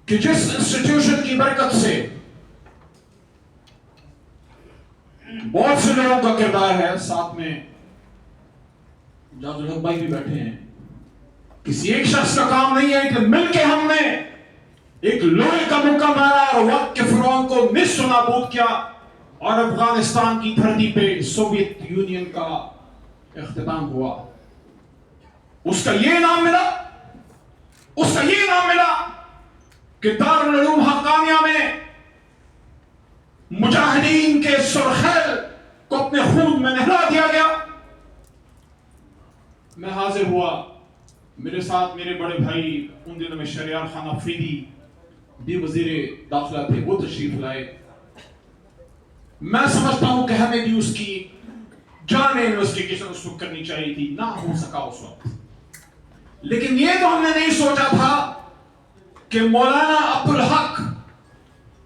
کہ جس انسٹیٹیوشن کی برکت سے بہت سے لوگوں کا کردار ہے، ساتھ میں جہاں لوگ بھائی بھی بیٹھے ہیں، کسی ایک شخص کا کام نہیں ہے کہ مل کے ہم نے ایک لوہے کا موقع مارا اور وقت کے فرعون کو نصف نابود کیا اور افغانستان کی دھرتی پہ سوویت یونین کا اختتام ہوا. اس کا یہ نام ملا کہ دارالعلوم حقانیہ میں مجاہدین کے سرخیل کو اپنے خون میں نہلا دیا گیا. میں حاضر ہوا، میرے ساتھ میرے بڑے بھائی ان دنوں میں شہریار خان افریدی بھی وزیر داخلہ تھے، وہ تشریف لائے. میں سمجھتا ہوں کہ ہمیں بھی اس کی جامع انویسٹیگیشن اس وقت کرنی چاہیے تھی، نہ ہو سکا اس وقت. لیکن یہ تو ہم نے نہیں سوچا تھا کہ مولانا عبدالحق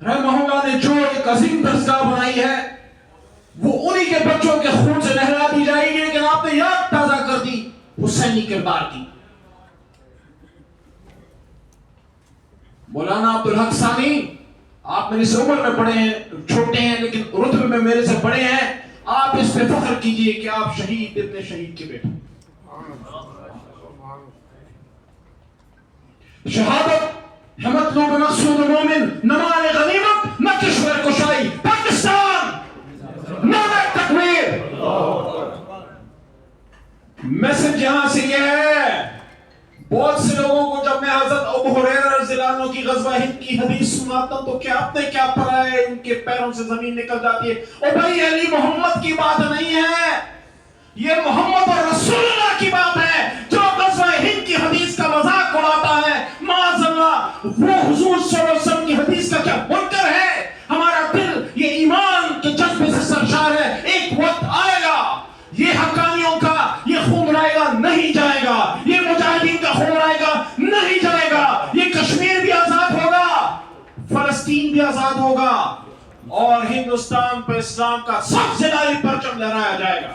رحمہ اللہ نے جو ایک عظیم درسگاہ بنائی ہے وہ انہی کے بچوں کے خون سے نہلا دی جائے گی. لیکن آپ نے یاد تازہ کر دی حسینی کردار کی. مولانا عبدالحق ثانی، آپ میری سے عمر میں بڑے ہیں، چھوٹے ہیں لیکن رتبے میں میرے سے بڑے ہیں. آپ اس پہ فخر کیجئے کہ آپ شہید ابن شہید کے بیٹے. شہادت ہے مطلوب مقصود مومن، نہ مال غنیمت، نہ کشور کشائی. پاکستان نعرہ تکبیر. میسج یہاں سے یہ ہے، بہت سے لوگوں کو جب میں حضرت ابو ہریرہ رضی اللہ عنہ کی غزوہ ہند کی حدیث سناتا ہوں تو کیا آپ نے کیا پڑھا ہے، ان کے پیروں سے زمین نکل جاتی ہے. او بھائی، علی محمد کی بات نہیں ہے، یہ محمد اور رسول اللہ کی بات ہے. جو غزوہ ہند کی حدیث کا مذاق اڑاتا ہے، معاذ اللہ، وہ حضور صلی اللہ علیہ وسلم کی حدیث کا کیا منکر ہے. ہمارا دل یہ ایمان کے جذبے سے سرشار ہے. ایک وقت آئے گا یہ حقانیوں کا یہ خون رائے گا، نہیں جائے گا. یہ مجاہدین کا خون رائے گا، نہیں جائے گا. یہ کشمیر بھی آزاد ہوگا، فلسطین بھی آزاد ہوگا، اور ہندوستان پہ اسلام کا سب سے بڑا پرچم لہرایا جائے گا.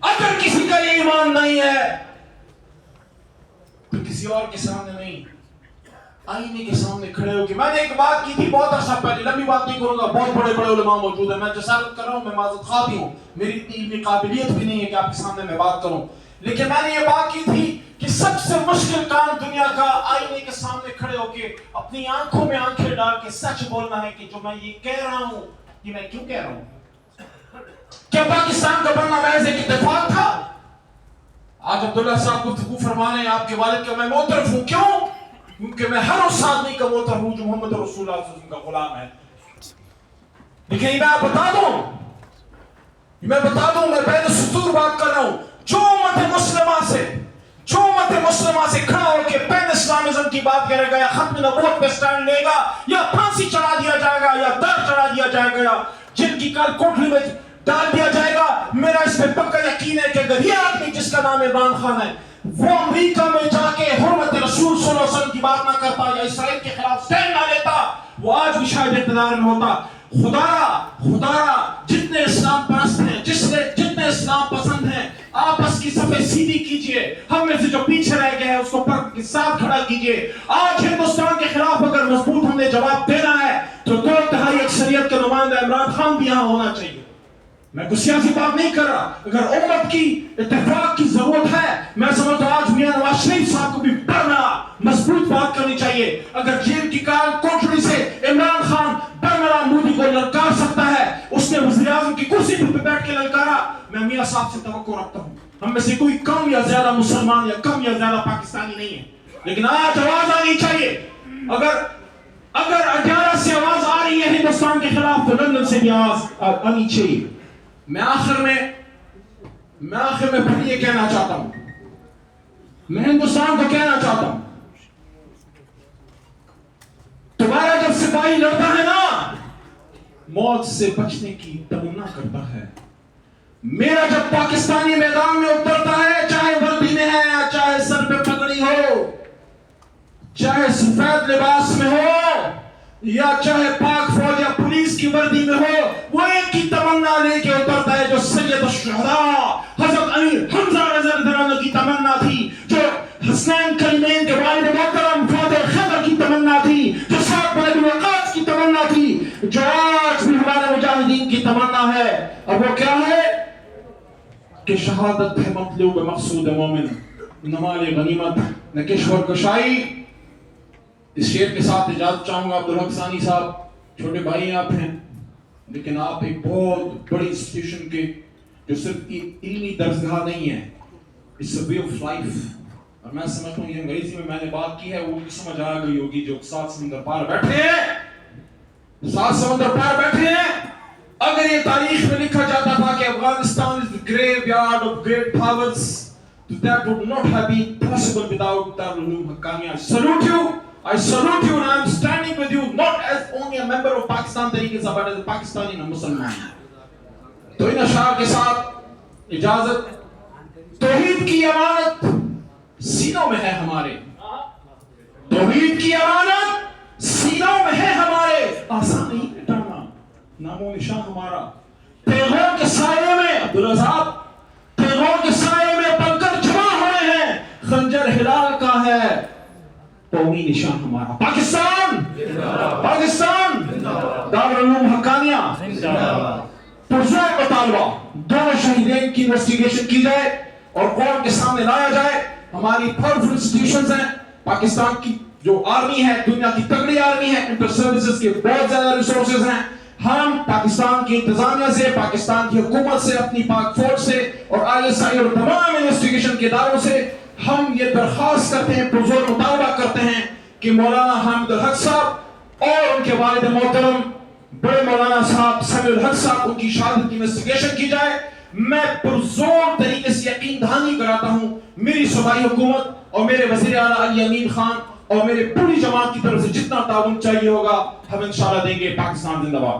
اگر کسی کا یہ ایمان نہیں ہے تو کسی اور کے سامنے نہیں، آئینے کے سامنے کھڑے ہو کے. میں نے ایک بات کی تھی بہت عرصہ پہلے، لمبی بات نہیں کروں گا، بہت بڑے بڑے علماء موجود ہیں، میں جسارت کر رہا ہوں، میں معذرت خواہ بھی ہوں، میری اتنی علمی قابلیت بھی نہیں ہے کہ آپ کے سامنے میں بات کروں. لیکن میں نے یہ بات کی تھی کہ سب سے مشکل کام دنیا کا آئینے کے سامنے کھڑے ہو کے اپنی آنکھوں میں آنکھیں ڈال کے سچ بولنا ہے کہ جو میں یہ کہہ رہا ہوں یہ میں کیوں کہہ رہا ہوں. کیا پاکستان کا بننا محض ایک اتفاق تھا؟ آج عبداللہ صاحب گفتگو فرما رہے ہیں آپ کے والد کا میں معترف ہوں. کیوں؟ کیونکہ میں ہر اس آدمی کا معترف ہوں جو محمد رسول اللہ صلی اللہ علیہ وسلم کا غلام ہے. لیکن یہ میں بتا دوں میں بین سطور بات کر رہا ہوں. جو امت مسلمہ سے کھڑا ہو کے پین اسلامزم کی بات کرے گا، یا ختم نبوت پہ سٹینڈ لے گا، یا پھانسی چڑھا دیا جائے گا، یا در چڑھا دیا جائے گا، یا جن کی کال کوٹری میں ڈال دیا جائے گا، میرا اس پہ پکا یقین ہے کہ اگر یہ آدمی جس کا نام عمران خان ہے وہ امریکہ میں جا کے حرمت رسول صلی اللہ علیہ وسلم کی بات نہ کرتا یا اسرائیل کے خلاف سٹینڈ نہ لیتا، وہ آج بھی شاید اقتدار میں ہوتا. خدا جتنے اسلام پرست ہیں، جتنے اسلام پسند ہیں، آپس کی صفیں سیدھی کیجئے. ہم میں سے جو پیچھے رہ گئے ہیں اس کو پر کے ساتھ کھڑا کیجئے. آج ہندوستان کے خلاف اگر مضبوط ہم نے جواب دینا ہے تو 2/3 اکثریت کا نمائندہ عمران خان بھی یہاں ہونا چاہیے. میں کوئی سیاسی بات نہیں کر رہا. اگر امت کی اتفاق کی ضرورت ہے، میں سمجھتا ہوں آج میاں نواز شریف صاحب کو بھی بڑا مضبوط بات کرنی چاہیے. اگر جیل کی کال کوٹری سے عمران خان برملا مودی کو للکار سکتا ہے، اس نے وزیر اعظم کی کرسی پہ بیٹھ کے للکارا، میں میاں صاحب سے توقع رکھتا ہوں. ہم میں سے کوئی کم یا زیادہ مسلمان یا کم یا زیادہ پاکستانی نہیں ہے، لیکن آج آواز آنی چاہیے. اگر 11 سے آواز آ رہی ہے ہندوستان کے خلاف تو لندن سے بھی آواز آنی چاہیے. میں آخر میں پھر یہ کہنا چاہتا ہوں، میں ہندوستان کو کہنا چاہتا ہوں، تمہارا جب سپاہی لڑتا ہے نا، موت سے بچنے کی تمنا کرتا ہے. میرا جب پاکستانی میدان میں اترتا ہے، چاہے وردی میں ہے، چاہے سر پہ پگڑی ہو، چاہے سفید لباس میں ہو، یا چاہے پاک فوج یا پولیس کی وردی میں ہو، وہ ایک کی تمنا لے کے اترتا ہے جو سید الشہداء حضرت امیر حمزہ رضی اللہ عنہ کی تمنا تھی، جو حسنین کریمین کے والد محترم فاتح خیبر کی تھی، جو سعد بن ابی وقاص کی تمنا تھی، جو آج بھی ہمارے مجاہدین کی تمنا ہے، اور وہ کیا ہے کہ شہادت ہے مطلوب مقصود مومن، نہ مال غنیمت نہ کشور کشائی۔ اس شعر کے ساتھ اجازت چاہوں گا۔ عبدالحق ثانی صاحب چھوٹے بھائی آپ ہیں، لیکن آپ ایک بہت بڑی انسٹیٹیوشن کے جو صرف علمی درسگاہ نہیں ہے، it's a way of life. اور میں سمجھتا ہوں یہ انگریزی میں نے بات کی ہے وہ بھی سمجھ آ گئی ہوگی، جو سات سمندر پار بیٹھے ہیں، سات سمندر پار بیٹھے ہیں۔ اگر یہ تاریخ میں لکھا جاتا تھا کہ Afghanistan is the graveyard of great powers, that would not have been possible without Darul Uloom Haqqaniya. I salute you and I am standing with you not as only a member of Pakistan Tehreek-e-Insaf but as a Pakistani and a Musliman. تو ان اشعار کے ساتھ اجازت۔ توحید کی امانت سینوں میں ہے ہمارے، توحید کی امانت سینوں میں ہے ہمارے، آسان نہیں مٹانا نام و نشان ہمارا۔ تیغوں کے سائے میں عبدالرزاق، تیغوں کے سائے میں پل کر جمع ہوئے ہیں، خنجر ہلال کا ہے قومی نشان ہمارا۔ پاکستان پاکستان دارالعلوم حقانیہ پرزور مطالبہ، دونوں شہیدین کی انویسٹیگیشن کی جائے اور قوم کے سامنے لایا جائے۔ ہماری پاورفل انسٹیٹیوشنز ہیں، پاکستان کی جو آرمی ہے دنیا کی تگڑی آرمی ہے، انٹر سروسز کے بہت زیادہ ریسورسز ہیں۔ ہم پاکستان کی انتظامیہ سے، پاکستان کی حکومت سے، اپنی پاک فوج سے اور ISI اور تمام انویسٹیگیشن کے اداروں سے ہم یہ درخواست کرتے ہیں، پرزور مطالبہ کرتے ہیں کہ مولانا حامد الحق صاحب اور ان کے والد محترم بڑے مولانا صاحب سمیع الحق صاحب، ان کی شہادت کی انویسٹیگیشن کی جائے۔ میں پرزور طریقے سے یقین دہانی کراتا ہوں میری صوبائی حکومت اور میرے وزیر اعلیٰ علی امین خان اور میرے پوری جماعت کی طرف سے جتنا تعاون چاہیے ہوگا ہم انشاءاللہ دیں گے۔ پاکستان زندہ باد۔